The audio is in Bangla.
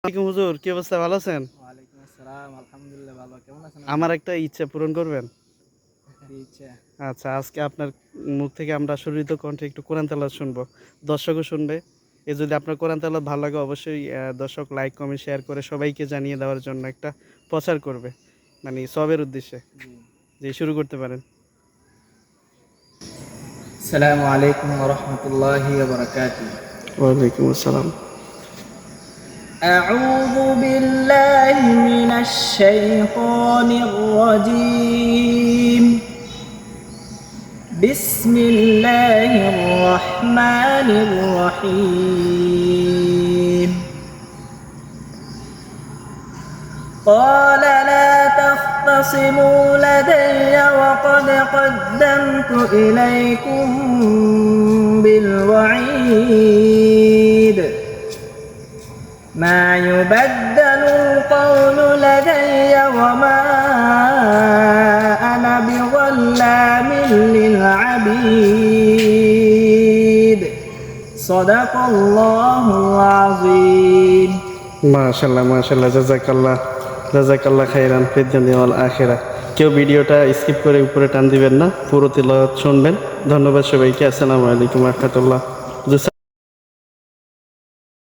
আসসালামু হুজুর, কি অবস্থা, ভালো আছেন? ওয়ালাইকুম আসসালাম, আলহামদুলিল্লাহ ভালো। কেমন আছেন আপনি? আমার একটা ইচ্ছা পূরণ করবেন। কি ইচ্ছা? আচ্ছা, আজকে আপনার মুখ থেকে আমরা সুরিত কণ্ঠে একটু কোরআন তেলাওয়াত শুনবো, দর্শকও শুনবে। যদি আপনার কোরআন তেলাওয়াত ভালো লাগে অবশ্যই দর্শক লাইক কমেন্ট শেয়ার করে সবাইকে জানিয়ে দেওয়ার জন্য একটা প্রচার করবে, মানে সবের উদ্দেশ্যে। জি। যে শুরু করতে পারেন। আসসালামু আলাইকুম ওয়া রাহমাতুল্লাহি ওয়া বারাকাতুহু। ওয়ালাইকুম আসসালাম। আউযু বিল্লাহি মিনাশ শাইতানির রাজীম। বিসমিল্লাহির রাহমানির রহিম। قال لا تختصموا لدي وقد قدمت إليكم بالوعيد ما يبدل القول لدي وما أنا بظلام للعبيد صدق الله العظيم। মাশাআল্লাহ মাশাআল্লাহ, জাযাকাল্লাহ খাইরান ফিদ দুনিয়া ওয়াল আখিরাহ। কেউ ভিডিওটা স্কিপ করে উপরে টান দিবেন না, পুরো তেলাওয়াত শুনবেন। ধন্যবাদ সবাইকে। আসসালামু আলাইকুম ওয়া রাহমাতুল্লাহ।